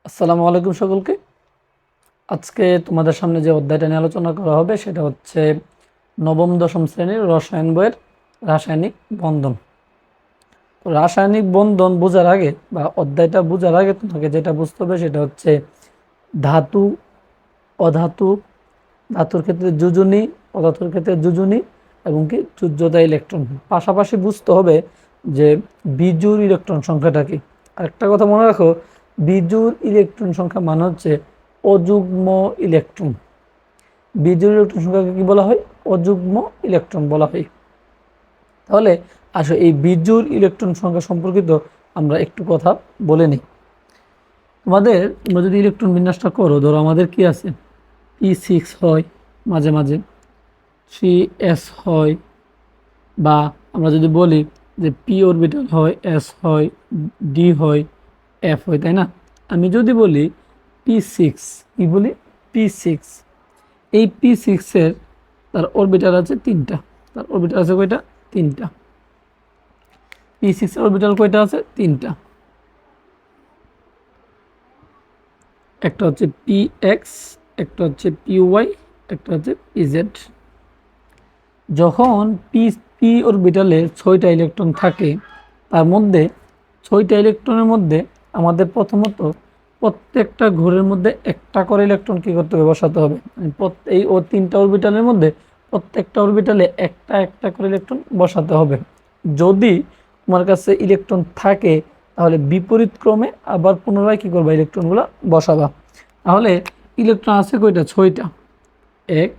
আসসালামু আলাইকুম সকলকে। আজকে তোমাদের সামনে যে অধ্যায়টা নিয়ে আলোচনা করা হবে সেটা হচ্ছে নবম দশম শ্রেণীর রসায়ন বইয়ের রাসায়নিক বন্ধন। তো রাসায়নিক বন্ধন বোঝার আগে বা অধ্যায়টা বোঝার আগে তোমাকে যেটা বুঝতে হবে সেটা হচ্ছে ধাতু, অধাতু, ধাতুর ক্ষেত্রে যোজনী, অধাতুর ক্ষেত্রে যোজনী এবং কি যোজ্যতা ইলেকট্রন। পাশাপাশি বুঝতে হবে যে বিজোড় ইলেকট্রন সংখ্যাটা কি। আরেকটা কথা মনে রাখো, বিজোড় ইলেকট্রন সংখ্যা মানে হচ্ছে অযুগ্ম ইলেকট্রন। বিজোড় ইলেকট্রন সংখ্যাকে কি বলা হয়? অযুগ্ম ইলেকট্রন বলা হয়। তাহলে আসো এই বিজোড় ইলেকট্রন সংখ্যা সম্পর্কিত আমরা একটু কথা বলে নিই। তোমরা যদি ইলেকট্রন বিন্যাসটা করো, ধরো আমাদের কি আছে, P6 হয়, মাঝে মাঝে 3s হয়, বা আমরা যদি বলি যে পি অরবিটাল হয়, এস হয়, ডি হয়, এফ হয়, তাই না? আমি যদি বলি P6, কি বলি? P6, এই P6 এর তার অরবিটাল আছে তিনটা। তার অরবিটাল আছে কয়টা? তিনটা। P6 এর অরবিটাল কয়টা আছে? তিনটা। একটা হচ্ছে PX, একটা হচ্ছে PY, একটা হচ্ছে PZ। যখন পি অরবিটালে 6টা ইলেকট্রন থাকে, তার মধ্যে 6টা ইলেকট্রনের মধ্যে আমাদের প্রথমত প্রত্যেকটা ঘরের মধ্যে একটা করে ইলেকট্রন কী করতে হবে? বসাতে হবে। এই তিনটা অরবিটালের মধ্যে প্রত্যেকটা অরবিটালে একটা একটা করে ইলেকট্রন বসাতে হবে। যদি তোমার কাছে ইলেকট্রন থাকে তাহলে বিপরীত ক্রমে আবার পুনরায় কী করবা? ইলেকট্রনগুলো বসাবা। তাহলে ইলেকট্রন আছে কয়টা? 6টা। এক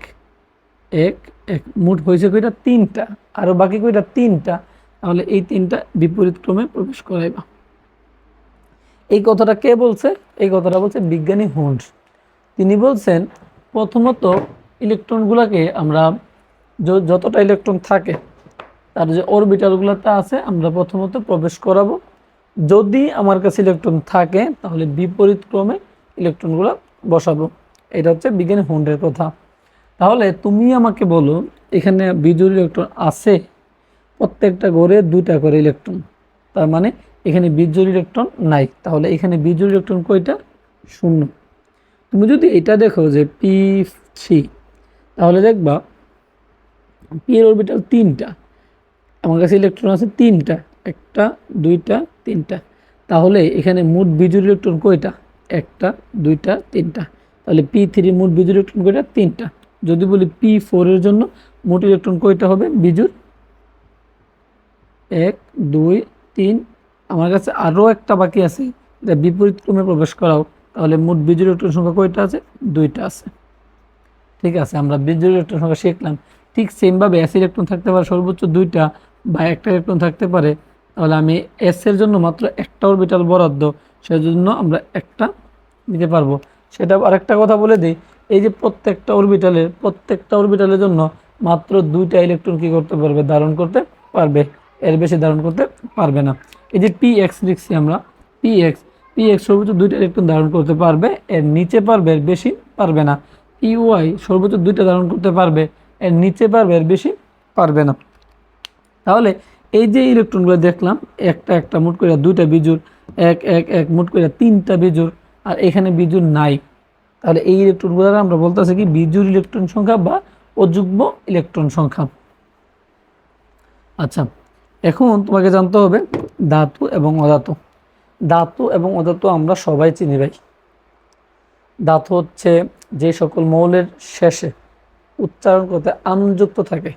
এক এক মোট হয়েছে কয়টা? তিনটা। আর বাকি কয়টা? তিনটা। তাহলে এই তিনটা বিপরীত ক্রমে প্রবেশ করাইবা। এই কথাটা কে বলছে? এই কথাটা বলছে বিজ্ঞানী হুন্ড। তিনি বলছেন প্রথমত ইলেকট্রনগুলোকে আমরা যতটা ইলেকট্রন থাকে তার যে অরবিটালগুলোতে আছে আমরা প্রথমত প্রবেশ করাবো। যদি আমার কাছে ইলেকট্রন থাকে তাহলে বিপরীত ক্রমে ইলেকট্রনগুলো বসাবো। এটা হচ্ছে বিজ্ঞানী হুন্ডের কথা। তাহলে তুমি আমাকে বলো, এখানে বিজোড় ইলেকট্রন আছে, প্রত্যেকটা ঘরে 2টা করে ইলেকট্রন, তার মানে এখানে বিজোড় ইলেকট্রন নাই। তাহলে এখানে বিজোড় ইলেকট্রন কয়টা? 0। তুমি যদি এটা দেখো যে P3, তাহলে দেখবা পি এর অরবিটাল 3টা, আমার কাছে ইলেকট্রন আছে 3টা, একটা, দুইটা, তিনটা। তাহলে এখানে মোট বিজোড় ইলেকট্রন কয়টা? একটা, দুইটা, তিনটা। তাহলে P3 মোট বিজোড় ইলেকট্রন কয়টা? 3টা। যদি বলি P4 এর জন্য মোট ইলেকট্রন কয়টা হবে বিজোড়? 1, 2, 3। আমার কাছে আরও একটা বাকি আছে, এটা বিপরীত ক্রমে প্রবেশ করাও। তাহলে মোট বিজোড় ইলেকট্রন সংখ্যা কয়টা আছে? 2টা আছে। ঠিক আছে, আমরা বিজোড় ইলেকট্রন সংখ্যা শিখলাম। ঠিক সেমভাবে এস ইলেকট্রন থাকতে পারে সর্বোচ্চ 2টা, বা একটা ইলেকট্রন থাকতে পারে। তাহলে আমি এস এর জন্য মাত্র একটা অরবিটাল বরাদ্দ, সেজন্য আমরা একটা দিতে পারবো। সেটা আরেকটা কথা বলে দিই, এই যে প্রত্যেকটা অরবিটালের জন্য মাত্র 2টা ইলেকট্রন কী করতে পারবে? ধারণ করতে পারবে, এর বেশি ধারণ করতে পারবে না। এই যে PX লিখছি আমরা, PX, সর্বোচ্চ 2টা ইলেকট্রন ধারণ করতে পারবে, এর নিচে পারবে, এর বেশি পারবে না। PY সর্বোচ্চ 2টা ধারণ করতে পারবে, এর নিচে পারবে, এর বেশি পারবে না। তাহলে এই যে ইলেকট্রনগুলো দেখলাম, একটা একটা মোট করে 2টা বিজোড়, এক এক এক মোট করে 3টা বিজোড়, আর এখানে বিজোড় নাই। তাহলে এই ইলেকট্রনগুলো আমরা বলতেছি কি? বিজোড় ইলেকট্রন সংখ্যা বা অযুগ্ম ইলেকট্রন সংখ্যা। আচ্ছা, এখন তোমাকে জানতে হবে ধাতু এবং অধাতু। ধাতু এবং অধাতু আমরা সবাই চিনি ভাই। ধাতু হচ্ছে যে সকল মৌলের শেষে উচ্চারণ করতে আমযুক্ত থাকে,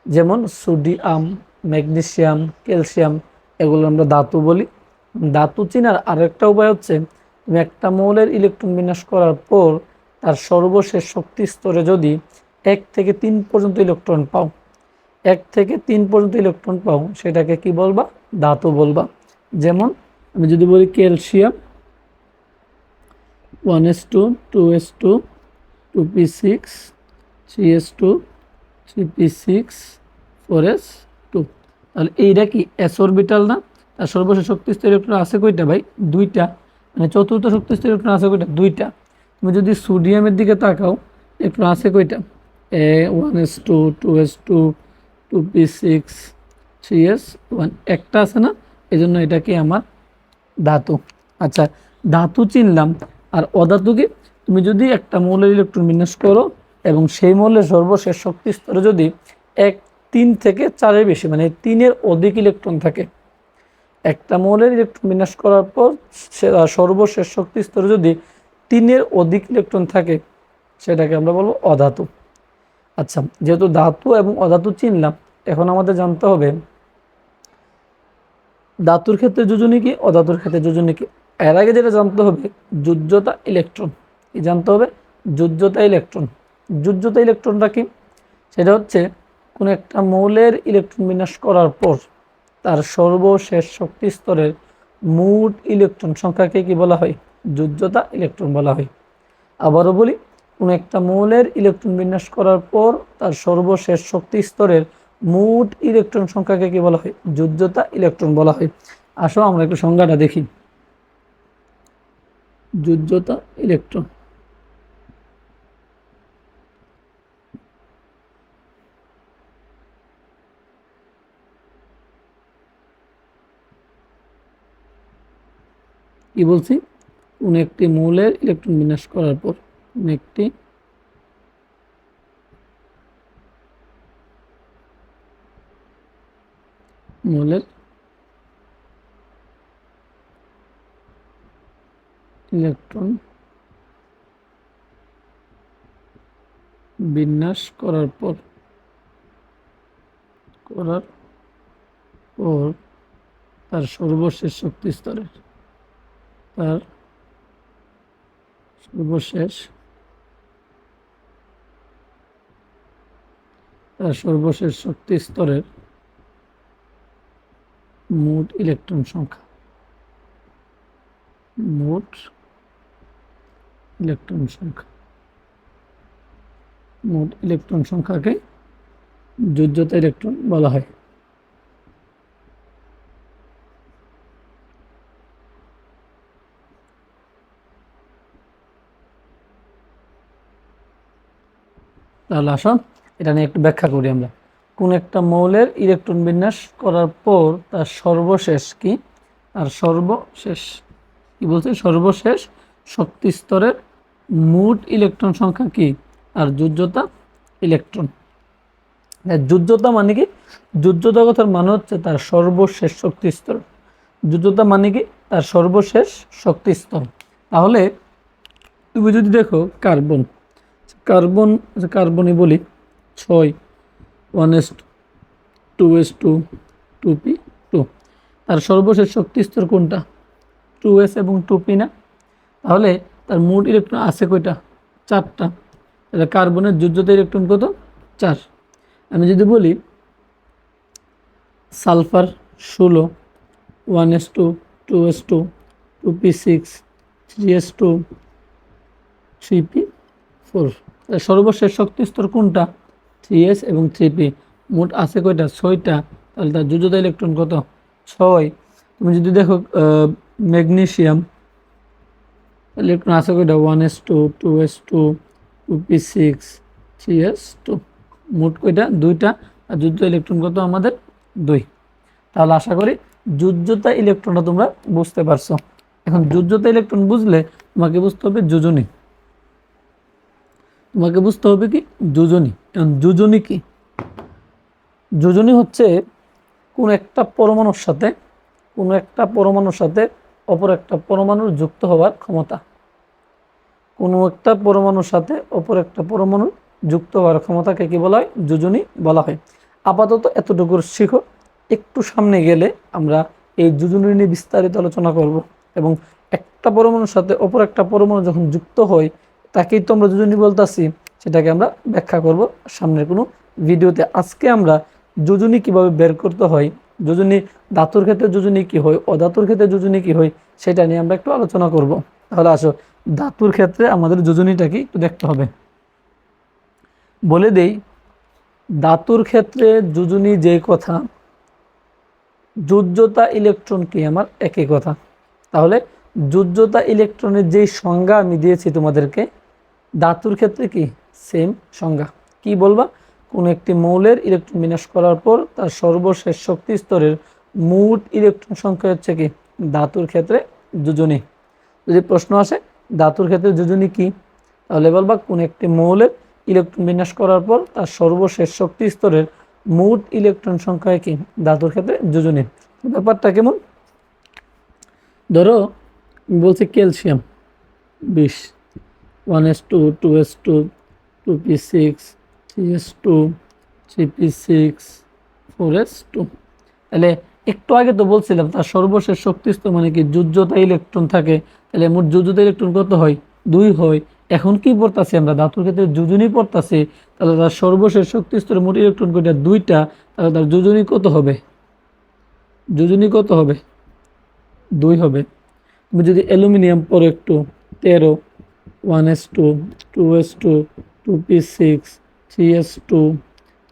যেমন সোডিয়াম, ম্যাগনেসিয়াম, ক্যালসিয়াম, এগুলো আমরা ধাতু বলি। ধাতু চিনার আরেকটা উপায় হচ্ছে, তুমি একটা মৌলের ইলেকট্রন বিন্যাস করার পর তার সর্বশেষ শক্তি স্তরে যদি 1 থেকে 3 পর্যন্ত ইলেকট্রন পাও, 1 থেকে 3 পর্যন্ত ইলেকট্রন পাও, সেটাকে কি বলবা? ধাতু বলবা। যেমন আমি যদি বলি calcium 1s2, 2s2, 2p6, 3s2, 3p6, 4s2। তাহলে এইটা কি এস অরবিটাল না? তার সর্বশেষ শক্তিস্তর ইলেকট্রন আছে কয়টা ভাই? 2টা। মানে চতুর্থ শক্তিস্তর ইলেকট্রন আছে কয়টা? 2টা। তুমি যদি সোডিয়ামের দিকে তাকাও, ইলেকট্রন আছে কয়টা? 1s2, 2s2, 2p6, 3s1, একটা আছে না? এই জন্য এটা কি আমার ধাতু। আচ্ছা, ধাতু চিনলাম, আর অধাতুকে তুমি যদি একটা মৌলের ইলেকট্রন বিন্যাস করো এবং সেই মৌলের সর্বশেষ শক্তি স্তরে যদি 3 থেকে 4-এর বেশি মানে 3-এর অধিক ইলেকট্রন থাকে, একটা মৌলের ইলেকট্রন বিন্যাস করার পর সর্বশেষ শক্তি স্তরে যদি 3-এর অধিক ইলেকট্রন থাকে সেটাকে আমরা বলবো অধাতু। আচ্ছা, যেহেতু ধাতু এবং অধাতু চিনলাম, এখন আমাদের জানতে হবে ধাতুর ক্ষেত্রে যোজনী কি, অধাতুর ক্ষেত্রে যোজনী কি। এর আগে যেটা জানতে হবে যোজ্যতা ইলেকট্রন, কি জানতে হবে? যোজ্যতা ইলেকট্রন। যোজ্যতা ইলেকট্রনটা কি? সেটা হচ্ছে কোন একটা মৌলের ইলেকট্রন বিন্যাস করার পর তার সর্বশেষ শক্তি স্তরের মোট ইলেকট্রন সংখ্যাকে কি বলা হয়? যোজ্যতা ইলেকট্রন বলা হয়। আবারও বলি, কোন একটা মৌলের ইলেকট্রন বিন্যাস করার পর তার সর্বশেষ শক্তি স্তরের মোট ইলেকট্রন সংখ্যাকে কি বলা হয়? যোজ্যতা ইলেকট্রন বলা হয়। আসো আমরা একটু সংজ্ঞাটা দেখি। যোজ্যতা ইলেকট্রন কি বলছি? কোন একটি মৌলের ইলেকট্রন বিন্যাস করার পর কোন একটি মৌলের ইলেকট্রন বিন্যাস করার পর তার সর্বশেষ শক্তি স্তরের তার সর্বশেষ শক্তি স্তরের মোট ইলেকট্রন সংখ্যা মোট ইলেকট্রন সংখ্যাকে যোজ্যতা ইলেকট্রন বলা হয়। তাহলে আসো এটা নিয়ে একটু ব্যাখ্যা করি আমরা। কোন একটা মৌলের ইলেকট্রন বিন্যাস করার পর তার সর্বশেষ কি, আর সর্বশেষ কি বলছে? সর্বশেষ শক্তি স্তরের মোট ইলেকট্রন সংখ্যা কি, আর যোজ্যতা ইলেকট্রন। যোজ্যতা মানে কি? যোজ্যতা কথার মানে হচ্ছে তার সর্বশেষ শক্তি স্তর। যোজ্যতা মানে কি? তার সর্বশেষ শক্তি স্তর। তাহলে তুমি যদি দেখো কার্বনই বলি 6 1s2 2p2, তার সর্বশেষ শক্তি স্তর কোনটা? 2s এবং 2p না? তাহলে তার মোট ইলেকট্রন আছে কয়টা? 4টা। তাহলে কার্বনের যোজ্যতা ইলেকট্রন কত? 4। আমি যদি বলি sulphur 16 1s2 2s2 2p6 3s2 3p4, সর্বশেষ শক্তি স্তর কোনটা? 3s এবং 3p। মোট আছে কয়টা? 6টা। তাহলে তার যোজ্যতা ইলেকট্রন কত? 6। তুমি যদি দেখো ম্যাগনেসিয়াম, ইলেকট্রন আছে কয়টা? 1s2 2s2 2p6 3s2, মোট কয়টা? 2টা। আর যোজ্যতা ইলেকট্রন কত আমাদের? 2। তাহলে আশা করি যোজ্যতা ইলেকট্রনটা তোমরা বুঝতে পারছো। এখন যোজ্যতা ইলেকট্রন বুঝলে তোমাকে বুঝতে হবে যোজনী। তোমাকে বুঝতে হবে কি? যোজনী। এখন যোজনী কি? যোজনী হচ্ছে কোন একটা পরমাণুর সাথে অপর একটা পরমাণুর যুক্ত হওয়ার ক্ষমতা। কোনো একটা পরমাণুর সাথে অপর একটা পরমাণু যুক্ত হওয়ার ক্ষমতাকে কি বলা হয়? যোজনী বলা হয়। আপাতত এতটুকু শিখো, একটু সামনে গেলে আমরা এই যোজনী নিয়ে বিস্তারিত আলোচনা করব, এবং একটা পরমাণুর সাথে অপর একটা পরমাণু যখন যুক্ত হয় তাকেই তো আমরা যোজনী বলতেছি, সেটাকে আমরা ব্যাখ্যা করব সামনের কোনো ভিডিওতে। আজকে আমরা যোজনী কিভাবে বের করতে হয়, যোজনী ধাতুর ক্ষেত্রে যোজনী কি হয়, অধাতুর ক্ষেত্রে যোজনী কি হয়, সেটা নিয়ে আমরা একটু আলোচনা করব। তাহলে আসো ধাতুর ক্ষেত্রে আমাদের যোজনীটা কি একটু দেখতে হবে। বলে দেই, ধাতুর ক্ষেত্রে যোজনী যে কথা, যোজ্যতা ইলেকট্রন কি আমার একই কথা। তাহলে যোজ্যতা ইলেকট্রনের যেই সংজ্ঞা আমি দিয়েছি তোমাদেরকে, ধাতুর ক্ষেত্রে কি সেম সংজ্ঞা। কি বলবা? কোন একটি মৌলের ইলেকট্রন বিন্যাস করার পর তার সর্বশেষ শক্তি স্তরের মোট ইলেকট্রন সংখ্যা হচ্ছে কি ধাতুর ক্ষেত্রে যোজনী। যদি প্রশ্ন আসে ধাতুর ক্ষেত্রে যোজনী কি, তাহলে বলবা কোন একটি মৌলের ইলেকট্রন বিন্যাস করার পর তার সর্বশেষ শক্তি স্তরের মোট ইলেকট্রন সংখ্যা কি ধাতুর ক্ষেত্রে যোজনী। ব্যাপারটা কেমন, ধরো বলছি calcium 20, 1s2 2s2 2p6 3s2 3p6 4s2। তাহলে একটু আগে তো বলছিলাম তার সর্বশেষ শক্তিস্তর মানে কি যোজ্যতা ইলেকট্রন থাকে, তাহলে মোট যোজ্যতা ইলেকট্রন কত হয় 2 হয়। এখন কি পড়তাছি আমরা ধাতুর ক্ষেত্রে যোজনী পড়তাছি, তাহলে তার সর্বশেষ শক্তিস্তরে মোট ইলেকট্রন কয়টা 2টা, তাহলে তার যোজনী কত হবে, যোজনী কত হবে 2 হবে। তুমি যদি অ্যালুমিনিয়াম পড়ো একটু 13, 1s2 2s2 2p6 3s2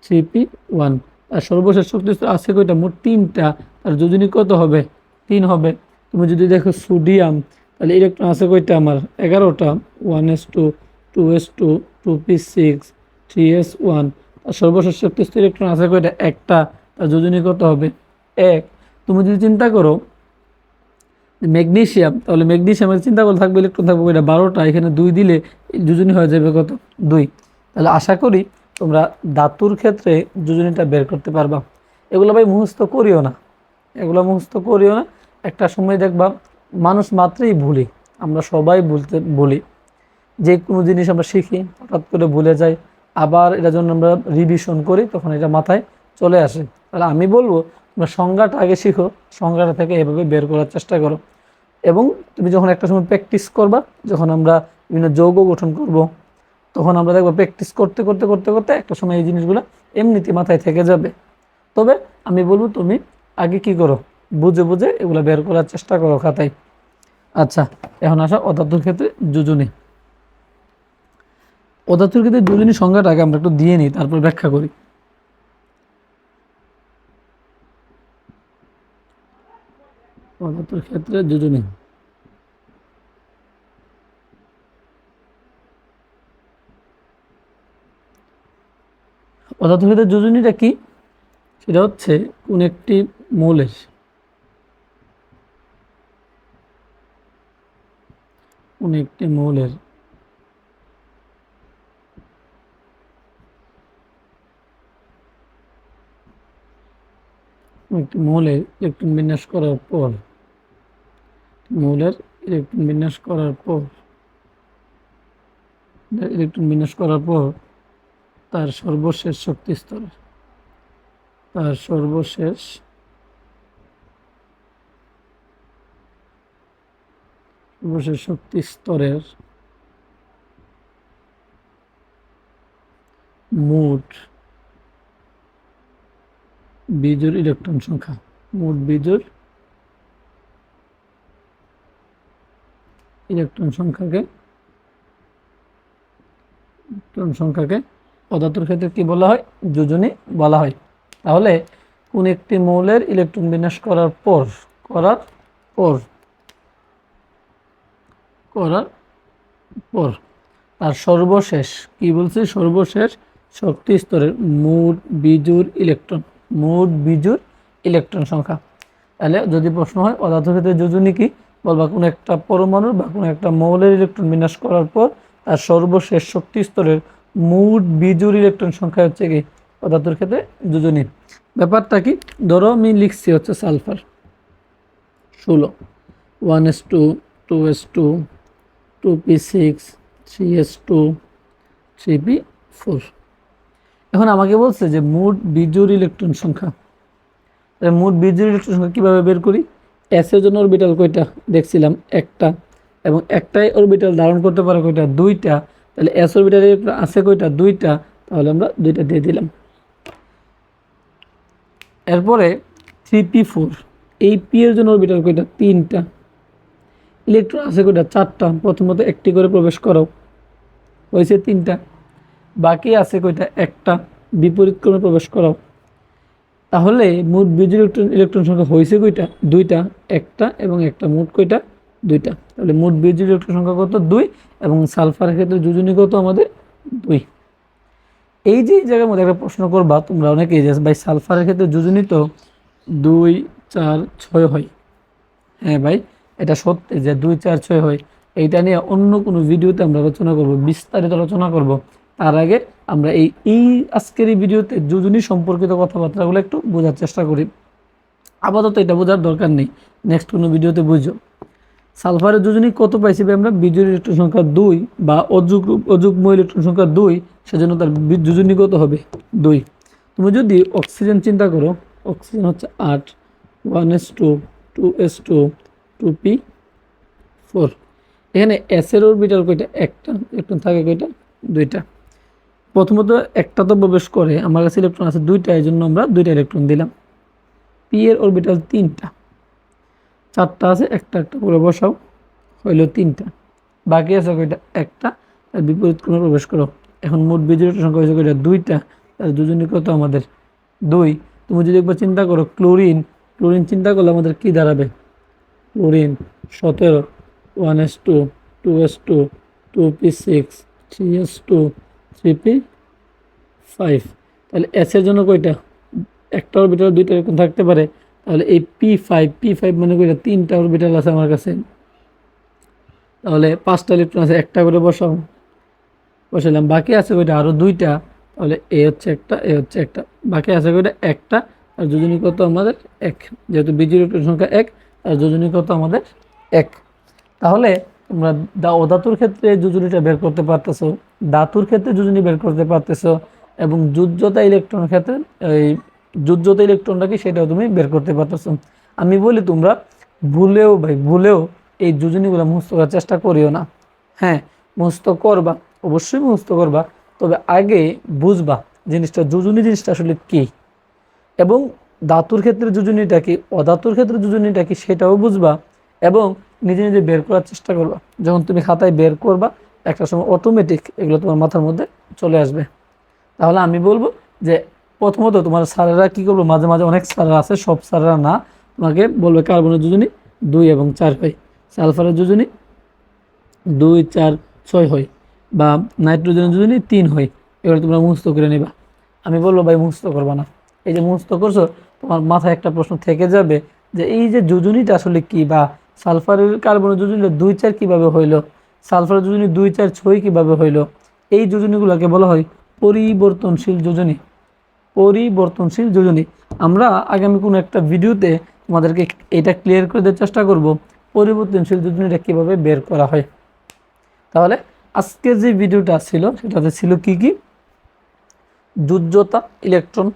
3p1, আর সর্বশেষ শক্তিস্তর আছে কয়টা মোট 3টা, তার যোজনী কত হবে 3 হবে। তুমি যদি দেখো সোডিয়াম, তাহলে ইলেকট্রন আছে কয়টা আমার 11টা, 1s2 2s2 2p6 3s1, আর সর্বশেষ শক্তিস্তর ইলেকট্রন আছে কয়টা একটা, তার যোজনী কত হবে 1। তুমি যদি চিন্তা করো ম্যাগনেসিয়াম, তাহলে ম্যাগনেসিয়ামের চিন্তা করলে থাকবে ইলেকট্রন থাকবে কয়টা 12টা, এখানে 2 দিলে যোজনী হয়ে যাবে কত 2। তাহলে আশা করি তোমরা ধাতুর ক্ষেত্রে যোজনীটা বের করতে পারবা। এগুলো ভাই মুখস্থ করিও না, এগুলো মুখস্থ করিও না। একটা সময় দেখবা মানুষ মাত্রই ভুলি, আমরা সবাই বলি যে কোনো জিনিস আমরা শিখি হঠাৎ করে ভুলে যাই, আবার এটার জন্য আমরা রিভিশন করি, তখন এটা মাথায় চলে আসে। তাহলে আমি বলবো তোমরা সংজ্ঞাটা আগে শিখো, সংজ্ঞাটা থেকে এভাবে বের করার চেষ্টা করো। এবং তুমি যখন একটা সময় প্র্যাকটিস করবা, যখন আমরা বিভিন্ন যৌগ গঠন করব, তখন আমরা দেখবো প্র্যাকটিস করতে করতে করতে করতে একটা সময় এই জিনিসগুলো এমনিতে মাথায় থেকে যাবে। তবে আমি বলবো তুমি আগে কি করো, বুঝে বুঝে এগুলো বের করার চেষ্টা করো খাতায়। আচ্ছা, এখন আসা অধাতুর ক্ষেত্রে যোজনী। অধাতুর ক্ষেত্রে যোজনী সংজ্ঞাটা আগে আমরা একটু দিয়ে নিই, তারপর ব্যাখ্যা করি। অধাতুর ক্ষেত্রে যোজনী, অধাতুর ক্ষেত্রে যোজনীটা কি, সেটা হচ্ছে কোন একটি মৌলের কোন একটি মৌলের একটি মৌলের ইলেকট্রন বিন্যাস করার পর, মৌলের ইলেকট্রন বিন্যাস করার পর ইলেকট্রন বিন্যাস করার পর তার সর্বশেষ শক্তি স্তর, তার সর্বশেষ শক্তি স্তরের মোট বিজোড় ইলেকট্রন সংখ্যা, মোট বিজোড় ইলেকট্রন সংখ্যাকে অধাতুর ক্ষেত্রে কি বলা হয়, যোজনী বলা হয়। তাহলে কোন একটি মৌলের ইলেকট্রন বিন্যাস করার পর তার সর্বশেষ কি বলছে, সর্বশেষ শক্তি স্তরের মোট বিজোড় ইলেকট্রন সংখ্যা। তাহলে যদি প্রশ্ন হয় অধাতুর ক্ষেত্রে যোজনী কি, বলবা কোন একটা পরমাণুর বা কোন একটা মৌলের ইলেকট্রন বিন্যাস করার পর তার সর্বশেষ শক্তি স্তরের মোট বিজোড় ইলেকট্রন সংখ্যা হচ্ছে কি অধাতুর ক্ষেত্রে যোজনী। ব্যাপারটা কি, ধরো আমি লিখছি হচ্ছে sulphur 16, 1s2 2s2 2p6 3s2 3p4। এখন আমাকে বলছে যে মোট বিজোড় ইলেকট্রন সংখ্যা, মোট বিজোড় ইলেকট্রন সংখ্যা কীভাবে বের করি, এস এর জন্য অরবিটাল কয়টা দেখছিলাম একটা, এবং একটাই অরবিটাল ধারণ করতে পারে কয়টা 2টা, তাহলে এস অরবিটাল আছে কয়টা 2টা, তাহলে আমরা 2টা দিয়ে দিলাম। এরপরে 3p4, এই পি এর জন্য অরবিটাল কয়টা 3টা, ইলেকট্রন আছে কয়টা 4টা, প্রথমত একটি করে প্রবেশ করো, হয়েছে 3টা, বাকি আছে কয়টা একটা, বিপরীত ক্রমে প্রবেশ করাও। তাহলে মোট বিজোড় ইলেকট্রন সংখ্যা হয়েছে কয়টা 2টা, একটা এবং একটা, মোট কয়টা 2টা। তাহলে মোট বিজোড় ইলেকট্রন সংখ্যা কত 2, এবং সালফারের ক্ষেত্রে যোজনী কত আমাদের 2। এই যে জায়গার মধ্যে একটা প্রশ্ন করবা তোমরা অনেকেই যে ভাই সালফারের ক্ষেত্রে যোজনী তো 2 4 6 হয়। হ্যাঁ ভাই, এটা সত্যি যে 2 4 6 হয়। এইটা নিয়ে অন্য কোনো ভিডিওতে আমরা আলোচনা করব, বিস্তারিত আলোচনা করব। তার আগে আমরা এই আজকের এই ভিডিওতে যোজনী সম্পর্কিত কথাবার্তাগুলো একটু বোঝার চেষ্টা করি। আপাতত এটা বোঝার দরকার নেই, নেক্সট কোনো ভিডিওতে বুঝো। সালফারের যোজনী কত পাইছি ভাই আমরা? বিজোড় ইলেকট্রন সংখ্যা 2 বা অযুগ্ম ইলেকট্রন সংখ্যা 2, সেজন্য তার যোজনী কত হবে? 2। তুমি যদি অক্সিজেন চিন্তা করো, অক্সিজেন হচ্ছে 8, 1s2 2s2 2p4। এখানে এস এর অরবিটাল কয়টা? একটা। ইলেকট্রন থাকে কয়টা? 2টা। প্রথমত একটা তো প্রবেশ করে, আমার কাছে ইলেকট্রন আছে 2টা, এই জন্য আমরা 2টা ইলেকট্রন দিলাম। পি এর অরবিটাল 3টা, 4টা আছে, একটা একটা করে বসাও, হইল 3টা। বাকি আছে কয়টা? একটা। তার বিপরীত ক্রমে প্রবেশ করো। এখন মোট বিজোড় সংখ্যা হয়েছে কয়টা? 2টা। তার যোজনী কত আমাদের? 2। তুমি যদি একবার চিন্তা করো ক্লোরিন, ক্লোরিন চিন্তা করলে আমাদের কি দাঁড়াবে? Chlorine 17, 1s2 2s2 2p6 3s2 3p5। তাহলে এস এর জন্য কয়টা? একটা অরবিটাল 2টা এরকম থাকতে পারে। তাহলে এই পি5 মানে কয়টা? 3টা অরবিটাল আছে আমার কাছে। তাহলে 5টা ইলেকট্রন আছে, একটা করে বসালাম। বাকি আছে কয়টা? আরও 2টা। তাহলে এ হচ্ছে একটা, এ হচ্ছে একটা, বাকি আছে কয়টা? একটা। আর যোজনী কত আমাদের? 1। যেহেতু বিজোড় ইলেকট্রন সংখ্যা 1, আর যোজনী কত আমাদের? 1। তাহলে তোমরা অধাতুর ক্ষেত্রে যোজনীটা বের করতে পারতেছো, ধাতুর ক্ষেত্রে যোজনী বের করতে পারতেছো, এবং যোজ্যতা ইলেকট্রনের ক্ষেত্রে এই যোজ্যতা ইলেকট্রনটা কি সেটাও তুমি বের করতে পারতেছো। আমি বলি তোমরা ভুলেও এই যোজনীগুলো মুখস্থ করার চেষ্টা করিও না। হ্যাঁ, মুখস্থ করবা, অবশ্যই মুখস্থ করবা, তবে আগে বুঝবা জিনিসটা, যোজনী জিনিসটা আসলে কি, এবং ধাতুর ক্ষেত্রে যোজনীটা কি, অধাতুর ক্ষেত্রে যোজনীটা কি সেটাও বুঝবা, এবং নিজে নিজে বের করার চেষ্টা করবা। যখন তুমি খাতায় বের করবা, একটা সময় অটোমেটিক এগুলো তোমার মাথার মধ্যে চলে আসবে। তাহলে আমি বলবো যে প্রথমত তোমার স্যারেরা কি করবো, মাঝে মাঝে অনেক স্যাররা আছে, সব স্যাররা না, তোমাকে বলবে কার্বনের যোজনী 2 এবং 4 হয়, সালফারের যোজনী 2 4 6 হয়, বা নাইট্রোজেনের যোজনী 3 হয়। এগুলো তোমরা মুখস্থ করে নিবা। আমি বলবো ভাই মুখস্থ করবা না। এই যে মুখস্থ করছো, তোমার মাথায় একটা প্রশ্ন থেকে যাবে যে এই যে যোজনীটা আসলে কি, বা সালফারের কার্বনের যোজনীটা 2 4 কীভাবে হইলো, সালফারের যোজনী 2 4 6 কীভাবে হইলো। এই যোজনীগুলোকে বলা হয় পরিবর্তনশীল যোজনী। পরিবর্তনশীল যোজনী। আমরা আগামী কোনো একটা ভিডিওতে তোমাদেরকে এটা ক্লিয়ার করে দেওয়ার চেষ্টা করব, পরিবর্তনশীল যোজনীটা কীভাবে বের করা হয়। তাহলে আজকের যে ভিডিওটা ছিল সেটাতে ছিল কি কি? যোজ্যতা ইলেকট্রন,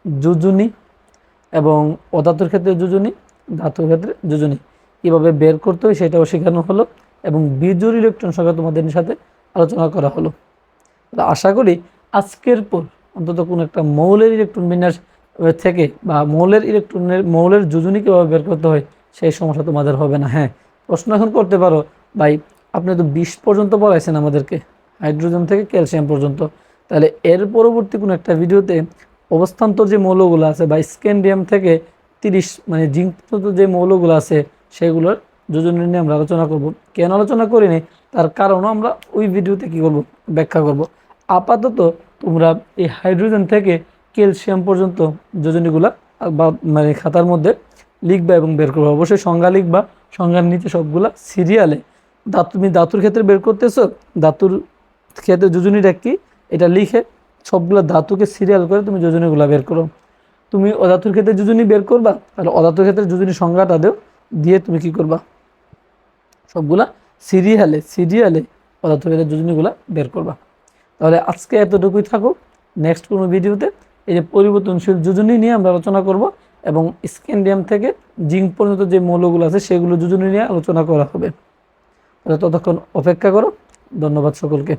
যোজনী, এবং অধাতুর ক্ষেত্রে যোজনী, ধাতুর ক্ষেত্রে যোজনী কীভাবে বের করতে হয় সেটাও শেখানো হলো, এবং বিজোড় ইলেকট্রন সংখ্যা তোমাদের সাথে আলোচনা করা হলো। আশা করি আজকের পর অন্তত কোনো একটা মৌলের ইলেকট্রন বিন্যাস থেকে, বা মৌলের যোজনী কীভাবে বের করতে হয় সেই সমস্যা তোমাদের হবে না। হ্যাঁ, প্রশ্ন এখন করতে পারো, ভাই আপনি তো 20 পর্যন্ত পড়াইছেন আমাদেরকে, হাইড্রোজেন থেকে ক্যালসিয়াম পর্যন্ত, তাহলে এর পরবর্তী কোনো একটা ভিডিওতে অবস্থান্তর যে মৌলগুলো আছে, বা স্ক্যান্ডিয়াম থেকে 30 মানে জিঙ্ক পর্যন্ত যে মৌলগুলো আছে সেগুলোর যোজনী নিয়ে আমরা আলোচনা করব। কেন আলোচনা করিনি তার কারণও আমরা ওই ভিডিওতে কি করব, ব্যাখ্যা করব। আপাতত তোমরা এই হাইড্রোজেন থেকে ক্যালসিয়াম পর্যন্ত যোজনীগুলা বা মানে খাতার মধ্যে লিখবা এবং বের করবা। অবশ্যই সংজ্ঞা লিখবা, সংজ্ঞার নিচে সবগুলা সিরিয়ালে, তুমি ধাতুর ক্ষেত্রে বের করতেছো, ধাতুর ক্ষেত্রে যোজনীটা কি এটা লিখে সবগুলা ধাতুকে সিরিয়াল করে তুমি যোজনীগুলা বের করো। তুমি অধাতুর ক্ষেত্রে যোজনী বের করবা, তাহলে অধাতুর ক্ষেত্রে যোজনী সংজ্ঞাটা দিয়ে তুমি কি করবা, সবগুলা সিরিয়ালে পদার্থ যোজনীগুলা বের করবা। তাহলে আজকে এতটুকুই থাকুক। নেক্সট কোনো ভিডিওতে এই যে পরিবর্তনশীল যোজনী নিয়ে আমরা আলোচনা করব, এবং স্ক্যান্ডিয়াম থেকে জিঙ্ক পর্যন্ত যে মৌলগুলো আছে সেগুলো যোজনী নিয়ে আলোচনা করা হবে। তাহলে ততক্ষণ অপেক্ষা করো। ধন্যবাদ সকলকে।